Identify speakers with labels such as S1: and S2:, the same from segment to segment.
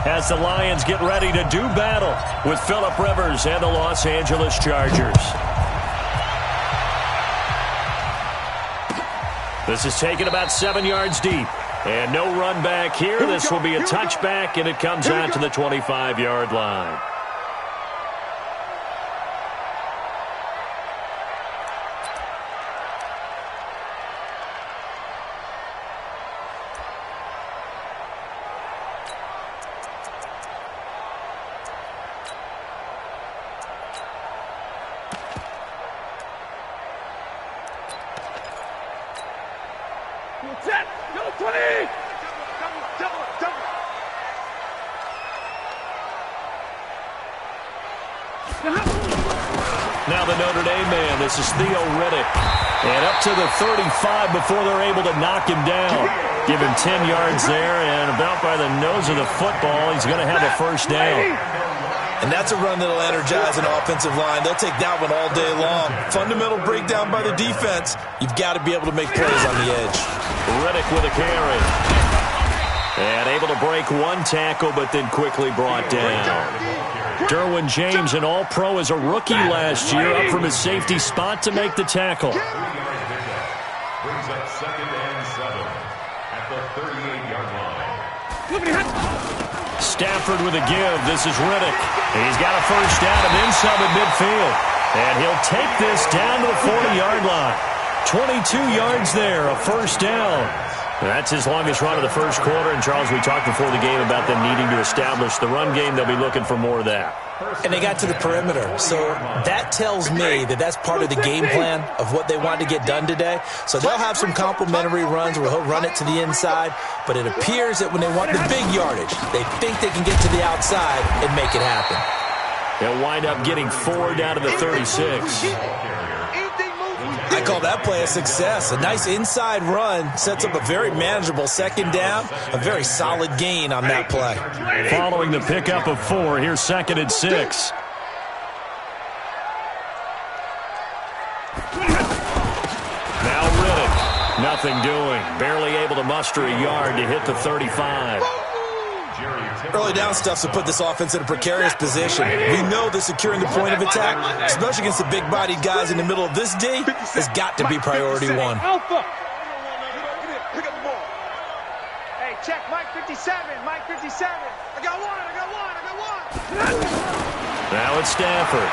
S1: as the Lions get ready to do battle with Phillip Rivers and the Los Angeles Chargers. This is taken about 7 yards deep. And no run back here. This will be a touchback, and it comes out to the 25-yard line.
S2: Now the Notre Dame man, this is Theo Riddick. And up to the 35 before they're able to knock him down. Give him 10 yards there, and about by the nose of the football, he's going to have a first down.
S3: And that's a run that'll energize an offensive line. They'll take that one all day long. Fundamental breakdown by the defense. You've got to be able to make plays on the edge.
S1: Riddick with a carry. And able to break one tackle, but then quickly brought down. Derwin James, an all-pro as a rookie last year, up from his safety spot to make the tackle.
S4: Brings up 2nd and 7 at the 38-yard line.
S1: Stafford with a give. This is Riddick. He's got a first down and then some at midfield. And he'll take this down to the 40-yard line. 22 yards there, a first down. That's his longest run of the first quarter. And, Charles, we talked before the game about them needing to establish the run game. They'll be looking for more of that.
S3: And they got to the perimeter. So that tells me that that's part of the game plan of what they want to get done today. So they'll have some complementary runs where he'll run it to the inside. But it appears that when they want the big yardage, they think they can get to the outside and make it happen.
S1: They'll wind up getting 4 down to the 36.
S3: I call that play a success. A nice inside run sets up a very manageable second down. A very solid gain on that play.
S1: Following the pickup of 4, here's 2nd and 6. Now Riddick, nothing doing. Barely able to muster a yard to hit the 35.
S3: Early down stuff to put this offense in a precarious position. We know that securing the point of attack, especially against the big-bodied guys in the middle of this D, has got to be priority one.
S5: Hey, check Mike 57, Mike 57. I got one.
S1: Now it's Stafford.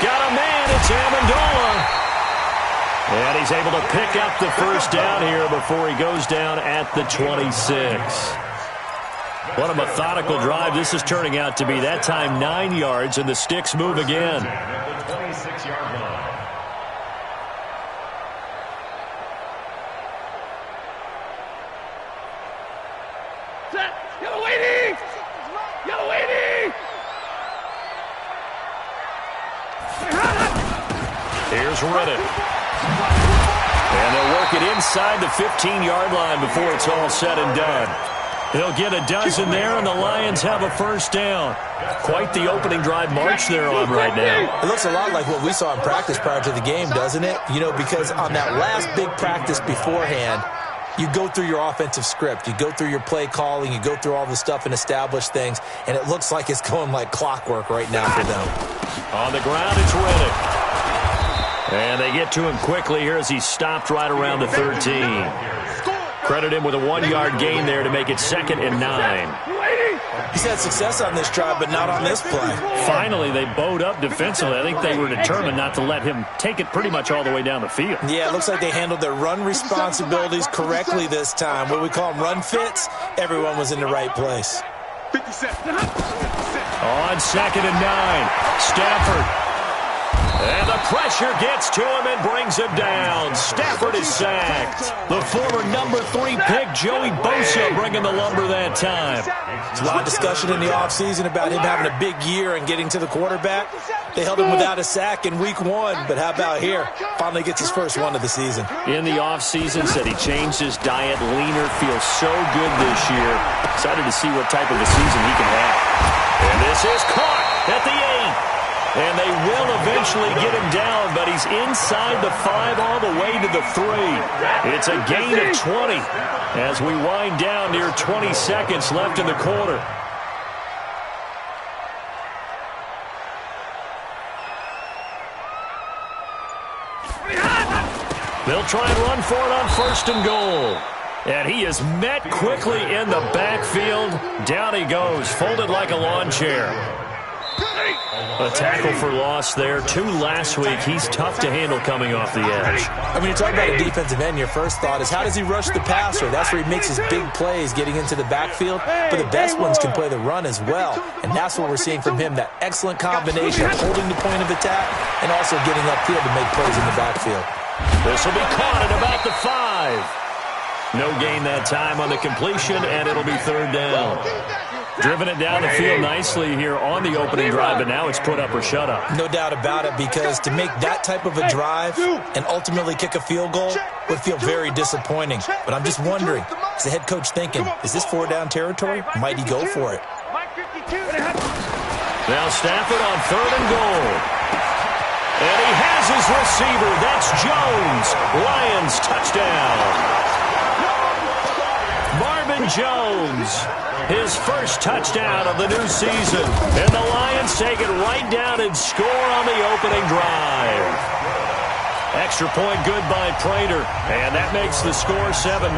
S1: Got a man, it's Amendola. And he's able to pick up the first down here before he goes down at the 26. What a methodical drive this is turning out to be. That time 9 yards, and the sticks move again.
S4: At the 26-yard line.
S5: Set. Yellow lady. Yellow lady.
S1: Here's Riddick. And they'll work it inside the 15-yard line before it's all said and done. They'll get a dozen there, and the Lions have a first down. Quite the opening drive march they're on right now.
S3: It looks a lot like what we saw in practice prior to the game, doesn't it? You know, because on that last big practice beforehand, you go through your offensive script. You go through your play calling. You go through all the stuff and establish things, and it looks like it's going like clockwork right now for them.
S1: On the ground, it's Riddick. And they get to him quickly here as he's stopped right around the 13. Credit him with a 1-yard gain there to make it 2nd and 9.
S3: He's had success on this drive, but not on this play.
S1: Finally, they bowed up defensively. I think they were determined not to let him take it pretty much all the way down the field.
S3: Yeah, it looks like they handled their run responsibilities correctly this time. What we call them run fits, everyone was in the right place.
S1: On 2nd and 9, Stafford. And the pressure gets to him and brings him down. Stafford is sacked. The former number 3 pick, Joey Bosa, bringing the lumber that time.
S3: There's a lot of discussion in the offseason about him having a big year and getting to the quarterback. They held him without a sack in week 1, but how about here? Finally gets his first one of the season.
S1: In the offseason, said he changed his diet, leaner, feels so good this year. Excited to see what type of a season he can have. And this is caught at the 8. And they will eventually get him down, but he's inside the 5 all the way to the 3. It's a gain of 20 as we wind down near 20 seconds left in the quarter. They'll try and run for it on 1st and goal. And he is met quickly in the backfield. Down he goes, folded like a lawn chair. A tackle for loss there. 2 last week. He's tough to handle coming off the edge.
S3: I mean, you talk about a defensive end, your first thought is, how does he rush the passer? That's where he makes his big plays, getting into the backfield. But the best ones can play the run as well. And that's what we're seeing from him, that excellent combination of holding the point of attack and also getting upfield to make plays in the backfield.
S1: This will be caught at about the 5. No gain that time on the completion, and it'll be 3rd down. Driven it down the field nicely here on the opening drive, but now it's put up or shut up.
S3: No doubt about it, because to make that type of a drive and ultimately kick a field goal would feel very disappointing. But I'm just wondering, is the head coach thinking, is this 4-down territory? Might he go for it?
S1: Now Stafford on 3rd and goal. And he has his receiver. That's Jones. Lions touchdown. Marvin Jones, his first touchdown of the new season. And the Lions take it right down and score on the opening drive. Extra point good by Prater. And that makes the score 7-0.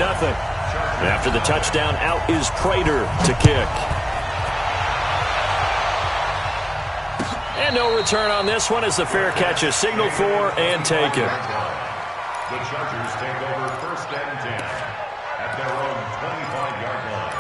S1: After the touchdown, out is Prater to kick. And no return on this one as the fair catch is signaled for and taken.
S4: The Chargers take over 1st and 10 at their own 25-yard line.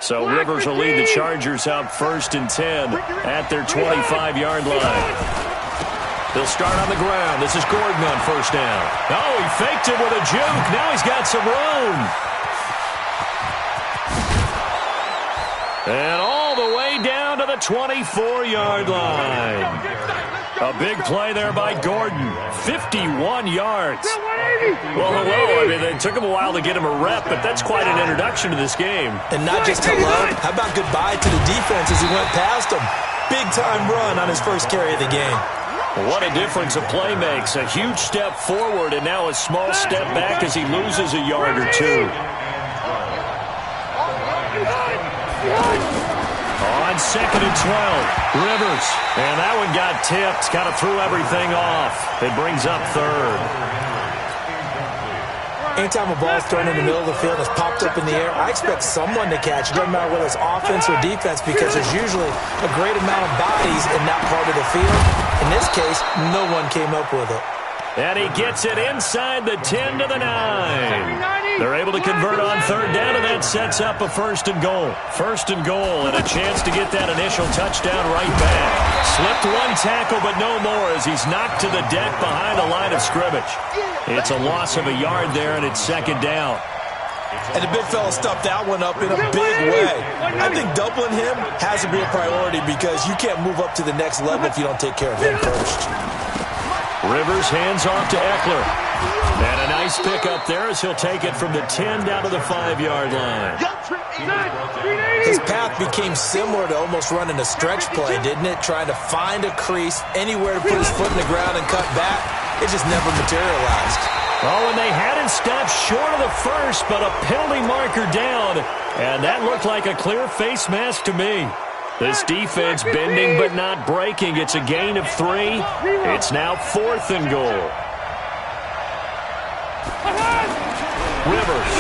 S1: So Rivers will lead the Chargers out 1st and 10 at their 25-yard line. They'll start on the ground. This is Gordon on 1st down. Oh, he faked it with a juke. Now he's got some room. And all the way down to the 24-yard line. A big play there by Gordon. 51 yards. Well, hello. I mean, it took him a while to get him a rep, but that's quite an introduction to this game.
S3: And not just hello. How about goodbye to the defense as he went past him? Big-time run on his first carry of the game.
S1: What a difference a play makes. A huge step forward and now a small step back as he loses a yard or 2. On 2nd and 12, Rivers. And that one got tipped. Kind of threw everything off. It brings up 3rd.
S3: Anytime a ball's thrown in the middle of the field and it's popped up in the air, I expect someone to catch it. Doesn't matter whether it's offense or defense, because there's usually a great amount of bodies in that part of the field. In this case, no one came up with it.
S1: And he gets it inside the 10 to the 9. They're able to convert on 3rd down, and that sets up a 1st and goal. 1st and goal, and a chance to get that initial touchdown right back. Slipped one tackle, but no more as he's knocked to the deck behind the line of scrimmage. It's a loss of a yard there, and it's 2nd down.
S3: And the big fella stuffed that one up in a big way. I think doubling him has to be a priority, because you can't move up to the next level if you don't take care of him first.
S1: Rivers hands off to Eckler. And a nice pick up there as he'll take it from the 10 down to the 5-yard line.
S3: His path became similar to almost running a stretch play, didn't it? Trying to find a crease, anywhere to put his foot in the ground and cut back. It just never materialized.
S1: Oh, and they had it stopped short of the 1st, but a penalty marker down. And that looked like a clear face mask to me. This defense bending but not breaking. It's a gain of 3. It's now 4th and goal. Rivers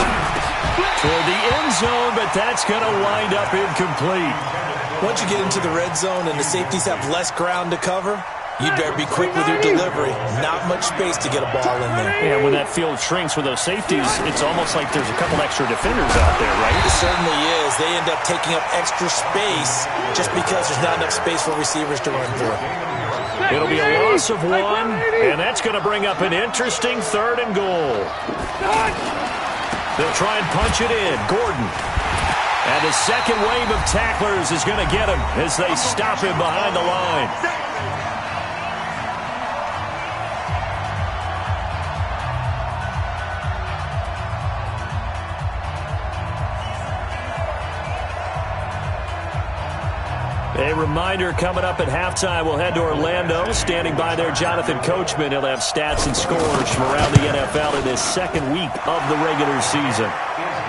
S1: toward the end zone, but that's going to wind up incomplete.
S3: Once you get into the red zone and the safeties have less ground to cover, you better be quick with your delivery. Not much space to get a ball in there.
S1: Yeah, when that field shrinks with those safeties, it's almost like there's a couple extra defenders out there, right?
S3: It certainly is. They end up taking up extra space just because there's not enough space for receivers to run through.
S1: It'll be a loss of 1, and that's going to bring up an interesting 3rd and goal. They'll try and punch it in. Gordon. And the second wave of tacklers is going to get him as they stop him behind the line. A reminder, coming up at halftime, we'll head to Orlando. Standing by there, Jonathan Coachman. He'll have stats and scores from around the NFL in his second week of the regular season.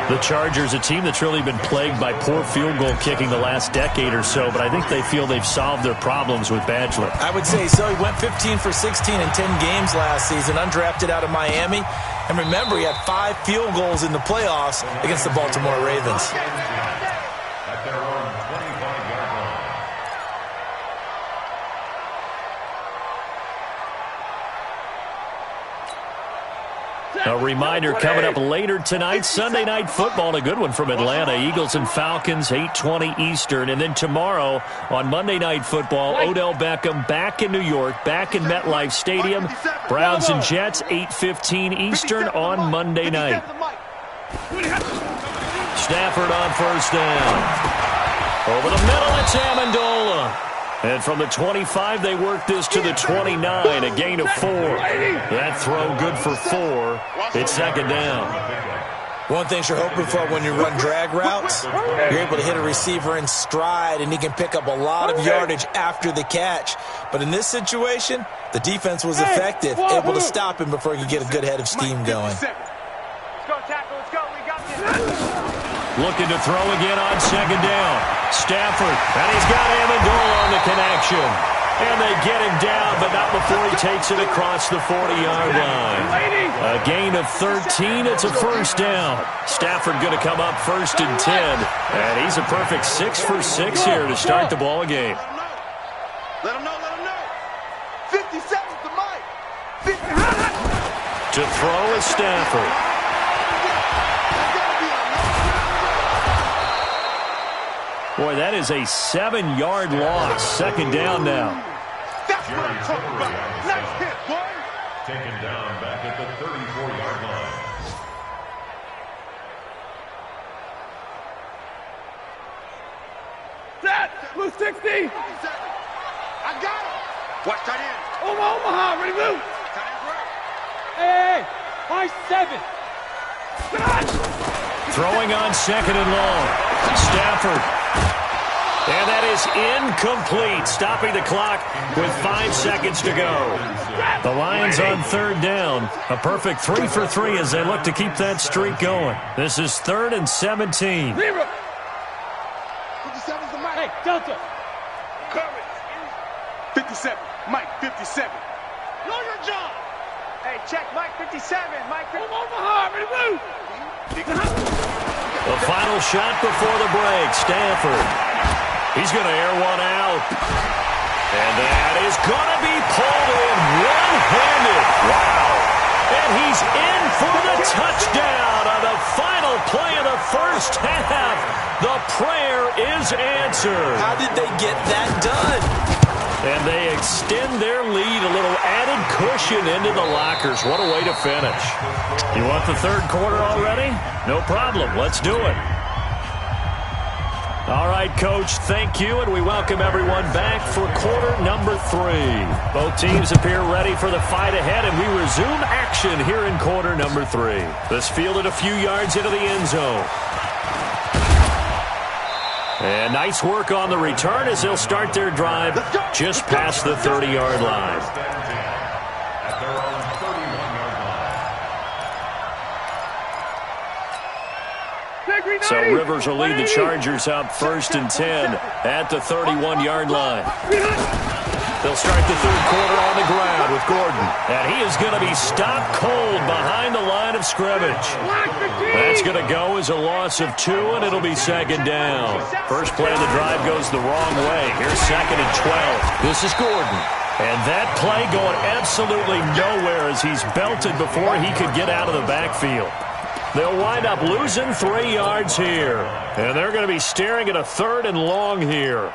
S1: The Chargers, a team that's really been plagued by poor field goal kicking the last decade or so, but I think they feel they've solved their problems with Badgler.
S3: I would say so. He went 15 for 16 in 10 games last season, undrafted out of Miami. And remember, he had 5 field goals in the playoffs against the Baltimore Ravens.
S4: At their own 25-yard line.
S1: A reminder, coming up later tonight, Sunday Night Football, a good one from Atlanta. Eagles and Falcons, 8:20 Eastern. And then tomorrow on Monday Night Football, Odell Beckham back in New York, back in MetLife Stadium. Browns and Jets, 8:15 Eastern on Monday night. Stafford on first down. Over the middle, it's Amendola. And from the 25, they work this to the 29, a gain of 4. That throw good for 4. It's second down.
S3: One thing you're hoping for when you run drag routes, you're able to hit a receiver in stride, and he can pick up a lot of yardage after the catch. But in this situation, the defense was effective, able to stop him before he could get a good head of steam going.
S5: Let's go, tackle. Let's go. We got this.
S1: Looking to throw again on second down. Stafford, and he's got Amendola on the connection. And they get him down, but not before he takes it across the 40-yard line. A gain of 13. It's a first down. Stafford going to come up first and 10. And he's a perfect 6 for 6 here to start the ball game.
S5: Let him know. 57 to Mike.
S1: To throw is Stafford. Boy, that is a 7-yard loss. Second down now.
S5: That's what I'm talking about. Nice hit, boy.
S4: Taken down back at the 34-yard line.
S5: Set. Blue 60. I got him. Watch tight end. Omaha, ready to move. Tight end's right. Hey, high 7.
S1: Throwing on second and long. Stafford. And that is incomplete, stopping the clock with 5 seconds to go. The Lions on third down. A perfect 3 for 3 as they look to keep that streak going. This is 3rd and 17.
S5: 57's the Mike. Hey, Delta. Coverage. 57. Mike, 57. Know your job. Hey, check Mike 57. Mike 57. Omaha, ready to move.
S1: The final shot before the break. Stafford. He's going to air one out. And that is going to be pulled in one-handed. Wow. And he's in for the touchdown on the final play of the first half. The prayer is answered.
S3: How did they get that done?
S1: And they extend their lead, a little added cushion into the lockers. What a way to finish. You want the third quarter already? No problem. Let's do it. All right, Coach, thank you, and we welcome everyone back for quarter number 3. Both teams appear ready for the fight ahead, and we resume action here in quarter number 3. This fielded a few yards into the end zone. And nice work on the return as they'll start their drive just past the 30-yard line.
S4: At their own 31-yard line.
S1: So Rivers will lead the Chargers up 1st and 10 at the 31-yard line. They'll start the third quarter on the ground with Gordon. And he is going to be stopped cold behind the line of scrimmage. That's going to go as a loss of 2, and it'll be second down. First play of the drive goes the wrong way. Here's 2nd and 12. This is Gordon. And that play going absolutely nowhere as he's belted before he could get out of the backfield. They'll wind up losing 3 yards here. And they're going to be staring at a 3rd and long here.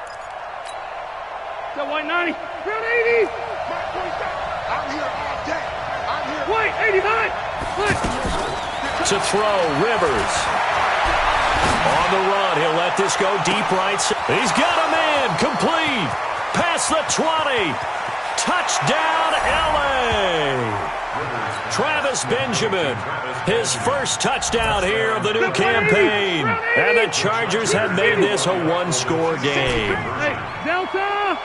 S5: Got white 90. Round 80. I'm here all day. I'm here. White 89. White.
S1: To throw, Rivers. On the run, he'll let this go deep right. He's got a man, complete. Past the 20. Touchdown, L.A. Travis Benjamin, his first touchdown here of the new campaign. And the Chargers have made this a one-score game.
S5: Delta!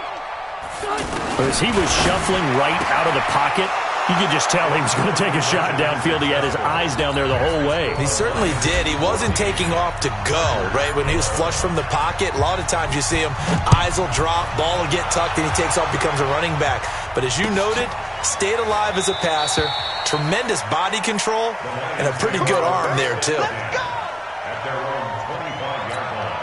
S1: As he was shuffling right out of the pocket, you could just tell he was going to take a shot downfield. He had his eyes down there the whole way.
S3: He certainly did. He wasn't taking off to go, right? When he was flush from the pocket, a lot of times you see him, eyes will drop, ball will get tucked, and he takes off, becomes a running back. But as you noted, stayed alive as a passer, tremendous body control, and a pretty good arm there, too.
S4: At their own 25-yard line.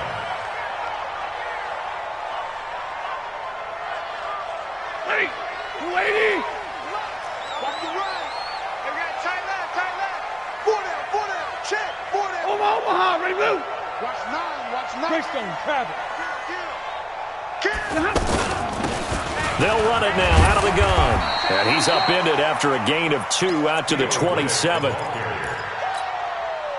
S5: Hey, 280! Watch the run. They got tight left. 4 down, check, 4 down. Omaha, ready, move. Watch 9. Greystone, Travis.
S1: They'll run it now out of the gun. And he's upended after a gain of 2 out to the 27.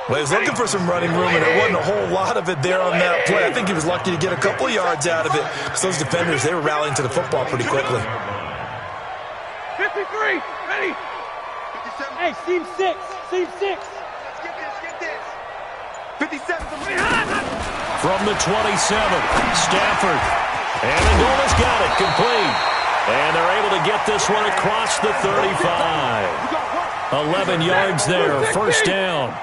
S3: Well, he was looking for some running room, and there wasn't a whole lot of it there on that play. I think he was lucky to get a couple of yards out of it, because those defenders, they were rallying to the football pretty quickly.
S5: 53, ready. Hey, seam 6. Let's get this. 57,
S1: From the 27, Stafford. And Adola's got it, complete. And they're able to get this one across the 35. 11 yards there, first down.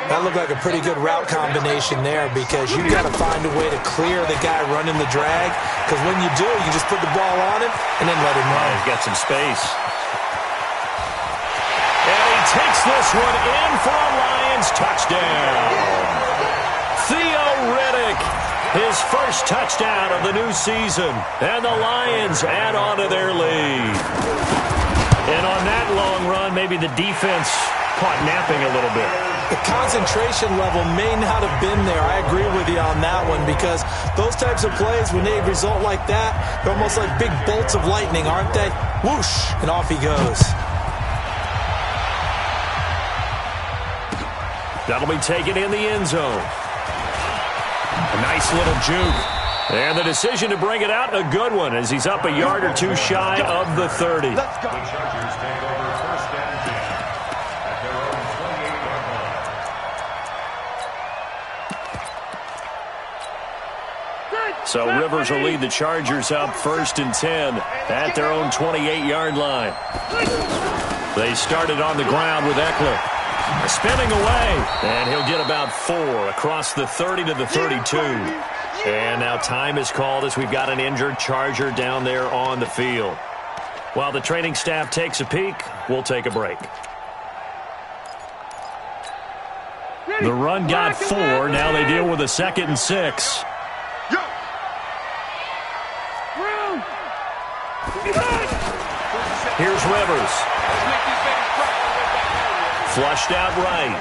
S3: That looked like a pretty good route combination there, because you've got to find a way to clear the guy running the drag, because when you do, you just put the ball on him and then let him run.
S1: He's got some space. And he takes this one in for a Lions touchdown. Theo Riddick, his first touchdown of the new season. And the Lions add on to their lead. And on that long run, maybe the defense caught napping a little bit.
S3: The concentration level may not have been there. I agree with you on that one, because those types of plays, when they result like that, they're almost like big bolts of lightning, aren't they? Whoosh, and off he goes.
S1: That'll be taken in the end zone. A nice little juke. And the decision to bring it out, a good one, as he's up a yard or two shy of the 30.
S4: The Chargers take over first and 10 at their own 28-yard line.
S1: So Rivers will lead the Chargers up first and 10 at their own 28-yard line. They started on the ground with Eckler. Spinning away, and he'll get about 4 across the 30 to the 32. And now time is called as we've got an injured Charger down there on the field. While the training staff takes a peek, we'll take a break. The run got 4. Now they deal with a 2nd and 6. Here's Rivers. Flushed out right.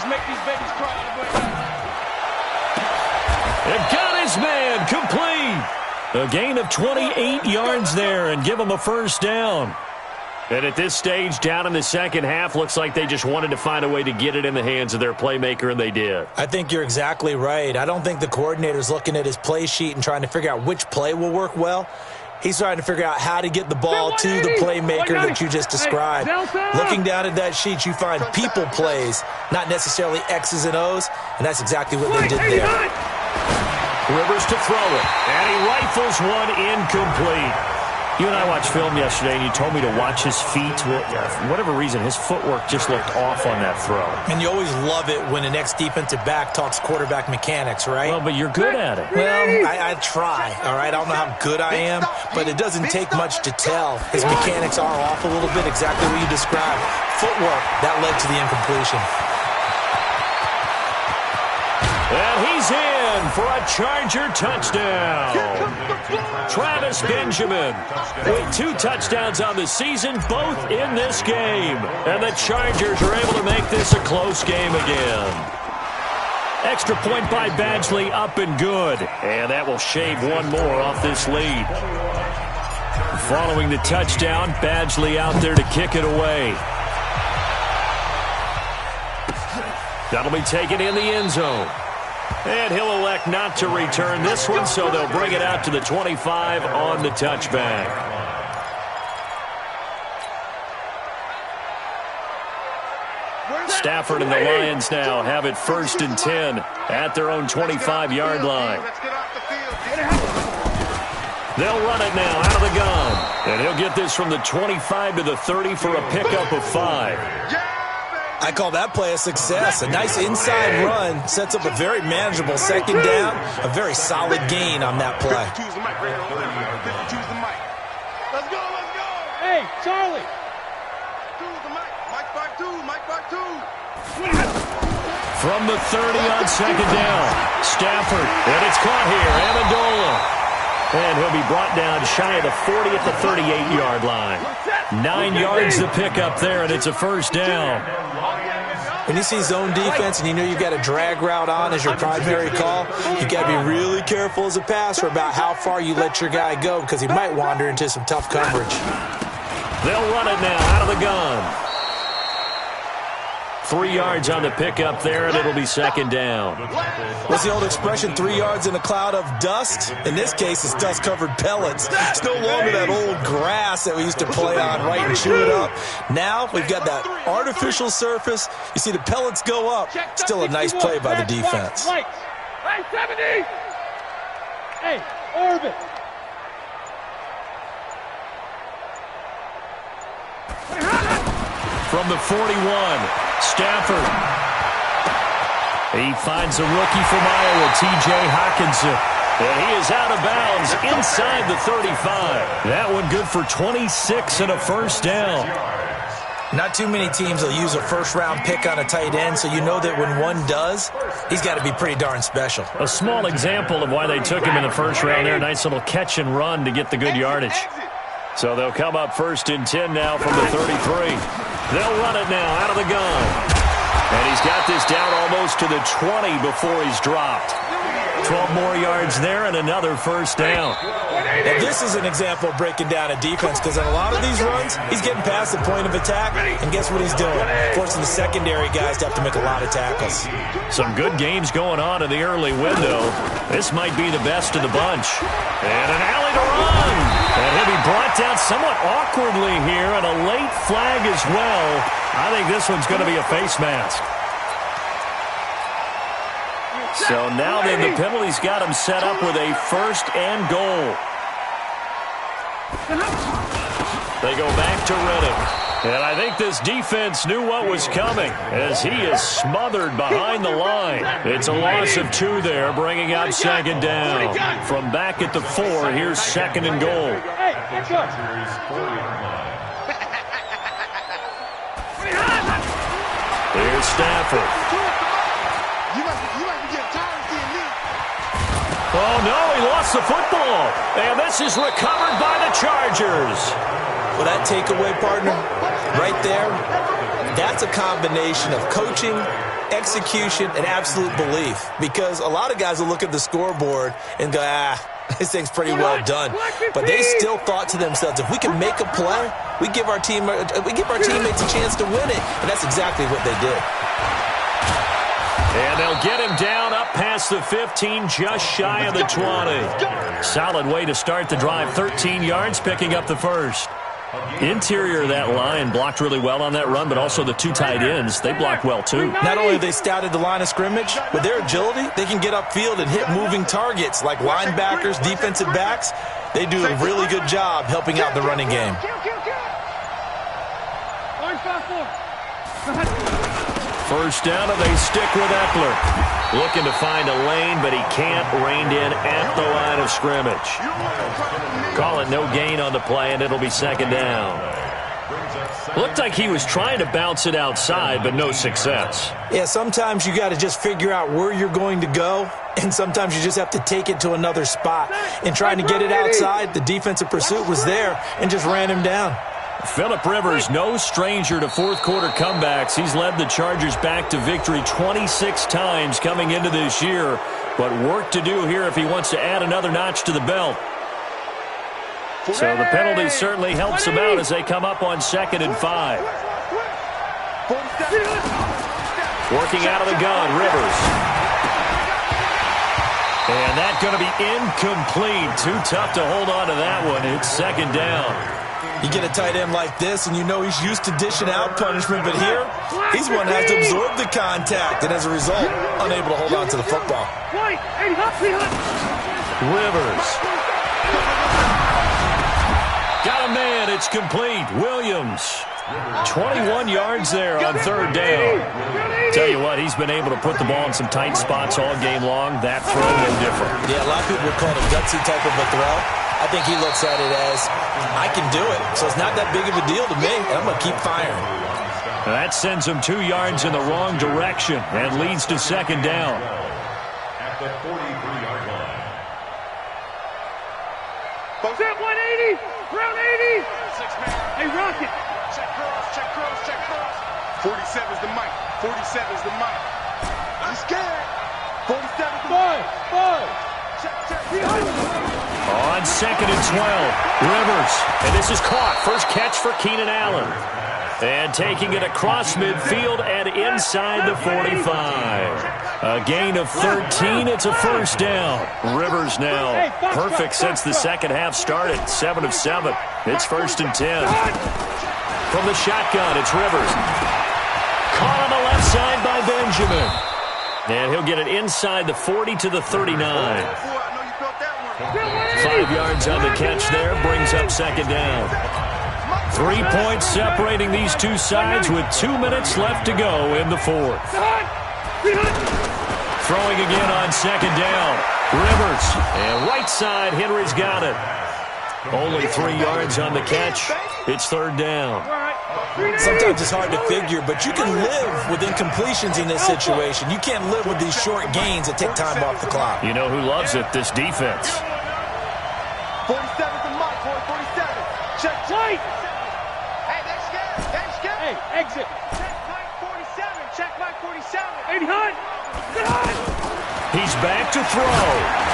S1: It got his man, complete. A gain of 28 yards there, and give him a first down. And at this stage, down in the second half, looks like they just wanted to find a way to get it in the hands of their playmaker, and they did.
S3: I think you're exactly right. I don't think the coordinator's looking at his play sheet and trying to figure out which play will work well. He's trying to figure out how to get the ball to the playmaker that you just described. Looking down at that sheet, you find people plays, not necessarily X's and O's, and that's exactly what they did there.
S1: Rivers to throw it, and he rifles one incomplete. You and I watched film yesterday, and you told me to watch his feet. Well, for whatever reason, his footwork just looked off on that throw.
S3: And you always love it when an ex-defensive back talks quarterback mechanics, right?
S1: Well, but you're good at it.
S3: Well, I try, all right? I don't know how good I am, but it doesn't take much to tell. His mechanics are off a little bit, exactly what you described. Footwork, that led to the incompletion.
S1: And he's in for a Charger touchdown. Travis Benjamin with 2 touchdowns on the season, both in this game. And the Chargers are able to make this a close game again. Extra point by Badgley, up and good. And that will shave one more off this lead. Following the touchdown, Badgley out there to kick it away. That'll be taken in the end zone. And he'll elect not to return this one, so they'll bring it out to the 25 on the touchback. Stafford and the Lions now have it 1st and 10 at their own 25-yard line. They'll run it now out of the gun. And he'll get this from the 25 to the 30 for a pickup of 5.
S3: I call that play a success. A nice inside run sets up a very manageable 2nd down. A very solid gain on that play.
S5: Let's go, let's go. Hey, Charlie. Mike back two.
S1: From the 30 on 2nd down. Stafford, and it's caught here. Amendola. And he'll be brought down shy of the 40 at the 38-yard line. 9 yards to pick up there, and it's a 1st down.
S3: When you see zone defense and you know you've got a drag route on as your primary call, you've got to be really careful as a passer about how far you let your guy go because he might wander into some tough coverage.
S1: They'll run it now out of the gun. 3 yards on the pickup there, and it'll be 2nd down.
S3: What's the old expression, 3 yards in a cloud of dust? In this case, it's dust-covered pellets. It's no longer that old grass that we used to play on, right, and chew it up. Now we've got that artificial surface. You see the pellets go up. Still a nice play by the defense.
S5: Hey, 70! Hey, orbit!
S1: From the 41, Stafford. He finds a rookie from Iowa, T.J. Hawkinson. And he is out of bounds inside the 35. That one good for 26 and a 1st down.
S3: Not too many teams will use a 1st-round pick on a tight end, so you know that when one does, he's got to be pretty darn special.
S1: A small example of why they took him in the 1st round there. Nice little catch and run to get the good yardage. So they'll come up 1st and 10 now from the 33. They'll run it now out of the gun. And he's got this down almost to the 20 before he's dropped. 12 more yards there and another 1st down.
S3: Now, this is an example of breaking down a defense because on a lot of these runs, he's getting past the point of attack, and guess what he's doing? Forcing the secondary guys to have to make a lot of tackles.
S1: Some good games going on in the early window. This might be the best of the bunch. And an alley to run. And he'll be brought down somewhat awkwardly here, and a late flag as well. I think this one's going to be a face mask. So now then the penalty's got him set up with a 1st and goal. They go back to Riddick. And I think this defense knew what was coming as he is smothered behind the line. It's a loss of 2 there, bringing up 2nd down. From back at the 4, here's 2nd and goal. Here's Stafford. Oh, no, he lost the football. And this is recovered by the Chargers.
S3: Well, that takeaway, partner, right there, that's a combination of coaching, execution, and absolute belief. Because a lot of guys will look at the scoreboard and go, this thing's pretty well done. But they still thought to themselves, if we can make a play, we give our teammates a chance to win it. And that's exactly what they did.
S1: And they'll get him down up past the 15, just shy of the 20. Solid way to start the drive. 13 yards, picking up the 1st. Interior of that line blocked really well on that run, but also the 2 tight ends, they blocked well too.
S3: Not only have they scouted the line of scrimmage, with their agility, they can get upfield and hit moving targets like linebackers, defensive backs. They do a really good job helping out the running game.
S1: First down, and they stick with Eckler. Looking to find a lane, but he can't. Reined in at the line of scrimmage. Call it no gain on the play, and it'll be 2nd down. Looked like he was trying to bounce it outside, but no success.
S3: Yeah, sometimes you got to just figure out where you're going to go, and sometimes you just have to take it to another spot. And trying to get it outside, the defensive pursuit was there and just ran him down.
S1: Phillip Rivers, no stranger to 4th-quarter comebacks. He's led the Chargers back to victory 26 times coming into this year. But work to do here if he wants to add another notch to the belt. So the penalty certainly helps him out as they come up on 2nd and 5. Working out of the gun, Rivers. that going to be incomplete? Too tough to hold on to that one. It's second down.
S3: You get a tight end like this, and you know he's used to dishing out punishment, but here, he's going to have to absorb the contact, and as a result, unable to hold on to the football.
S1: Rivers. Got a man. It's complete. Williams. 21 yards there on third down. Tell you what, he's been able to put the ball in some tight spots all game long. That throw, no different.
S3: Yeah, a lot of people would call it a gutsy type of a throw. I think he looks at it as, I can do it. So it's not that big of a deal to me, and I'm going to keep firing.
S1: That sends him 2 yards in the wrong direction and leads to second down.
S4: At the 43-yard line.
S5: Both at 180, round 80. 6-man. Hey, Rocket. Check cross, check cross, check cross. 47's the mic. 47's the mic. I'm scared. 47's the mic. Check, check.
S1: On second and 12, Rivers. And this is caught. First catch for Keenan Allen. And taking it across midfield and inside the 45. A gain of 13. It's a first down. Rivers now perfect since the second half started. 7 of 7. It's first and 10. From the shotgun, it's Rivers. Caught on the left side by Benjamin. And he'll get it inside the 40 to the 39. 5 yards on the catch there, brings up second down. 3 points separating these two sides with 2 minutes left to go in the fourth. Throwing again on second down. Rivers. And right side, Henry's got it. Only 3 yards on the catch. It's third down.
S3: Sometimes it's hard to figure, but you can live with incompletions in this situation. You can't live with these short gains that take time off the clock.
S1: You know who loves it? This defense.
S5: 47's the mic, boy. 47. Check, check. Hey, they scared. They scared. Hey, exit. Check mic 47. Check mic 47. 80 Hunt. Good Hunt.
S1: He's back to throw.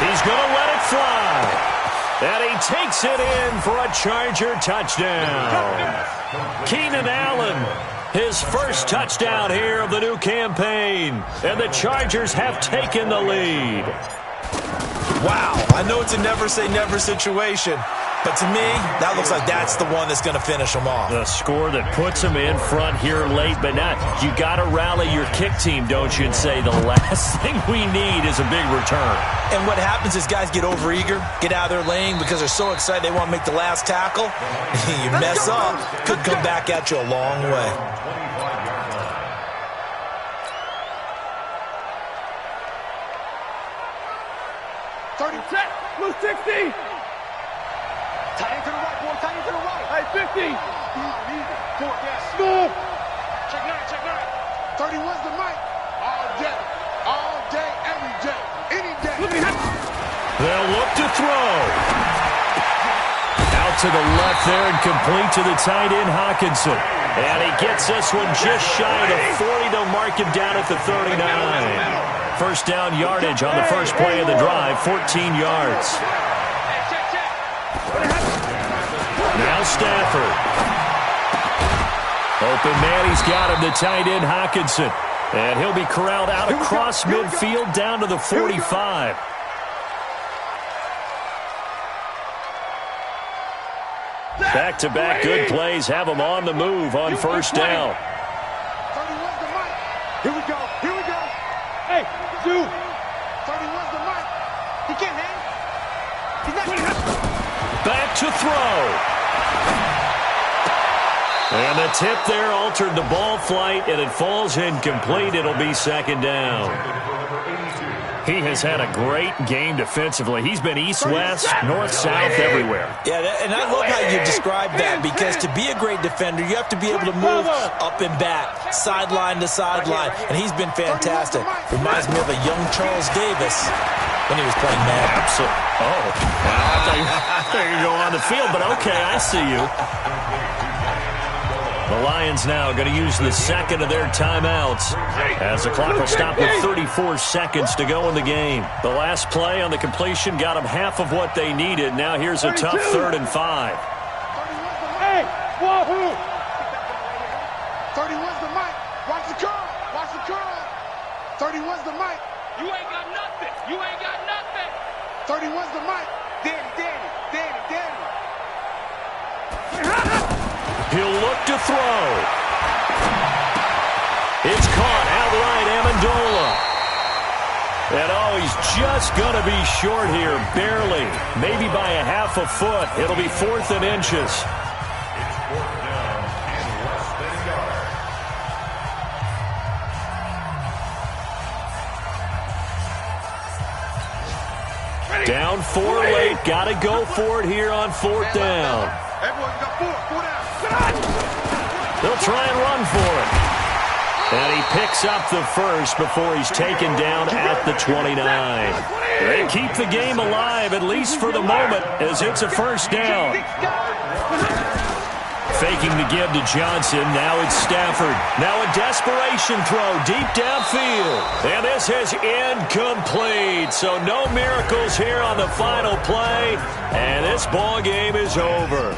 S1: He's going to let it fly. And he takes it in for a Charger touchdown. Keenan Allen, his first touchdown here of the new campaign. And the Chargers have taken the lead.
S3: Wow, I know it's a never-say-never situation, but to me, that looks like that's the one that's going to finish them off.
S1: The score that puts them in front here late, but not. You got to rally your kick team, don't you, and say the last thing we need is a big return.
S3: And what happens is guys get overeager, get out of their lane because they're so excited they want to make the last tackle. You mess up, could come back at you a long way.
S5: 30 set, blue 60. Tight end to the right, boy, tight end to the right. Hey, 50. Easy. Four, yes. Smooth. Check 9. 31's the mic. All day, every day, any day.
S1: They'll look to throw. Out to the left there and complete to the tight end, Hawkinson. And he gets this one just shy of 40 to mark him down at the 39. First down yardage on the first play of the drive, 14 yards. Now Stafford. Open man, he's got him, the tight end, Hawkinson. And he'll be corralled out across midfield down to the 45. Back-to-back good plays have him on the move on first down.
S5: 31's the mic. Here we go. Hey, dude. 31's the mic. He can't hang. He's not.
S1: Back to throw. And the tip there altered the ball flight, and it falls incomplete. It'll be second down. He has had a great game defensively. He's been east-west, north-south, everywhere.
S3: Yeah, and I love how you describe that, because to be a great defender, you have to be able to move up and back, sideline to sideline, and he's been fantastic. Reminds me of a young Charles Davis when he was playing Madden.
S1: Absolutely. Oh, I thought you go on the field, but okay, I see you. The Lions now going to use the second of their timeouts as the clock will stop with 34 seconds to go in the game. The last play on the completion got them half of what they needed. Now here's a tough 3rd and 5.
S5: Hey, wahoo! 31's the mic. Watch the curl. 31's the mic. You ain't got nothing. 31's the mic. Danny.
S1: He'll look to throw. It's caught outright, Amendola. And he's just going to be short here, barely. Maybe by a half a foot. It'll be 4th and inches.
S4: It's 4th down and less than a yard.
S1: Down 4 late. Got to go for it here on 4th down.
S5: Everyone's got 4 down.
S1: They'll try and run for it. And he picks up the first before he's taken down at the 29. They keep the game alive, at least for the moment, as it's a first down. Faking the give to Johnson. Now it's Stafford. Now a desperation throw deep downfield. And this is incomplete. So no miracles here on the final play. And this ball game is over.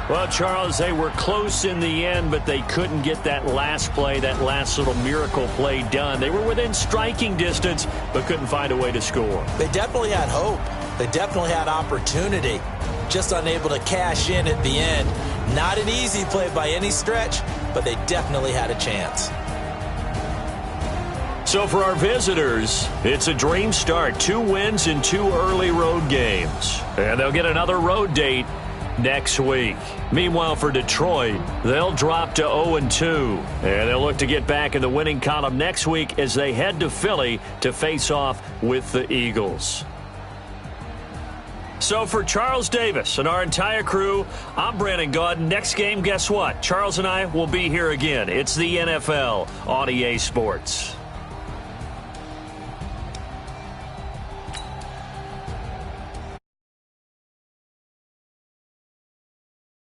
S1: Well, Charles, they were close in the end, but they couldn't get that last play, that last little miracle play done. They were within striking distance, but couldn't find a way to score.
S3: They definitely had hope. They definitely had opportunity. Just unable to cash in at the end. Not an easy play by any stretch, but they definitely had a chance.
S1: So for our visitors, it's a dream start. 2 wins in 2 early road games. And they'll get another road date next week. Meanwhile, for Detroit, they'll drop to 0-2. And they'll look to get back in the winning column next week as they head to Philly to face off with the Eagles. So for Charles Davis and our entire crew, I'm Brandon Gaudin. Next game, guess what? Charles and I will be here again. It's the NFL on EA Sports.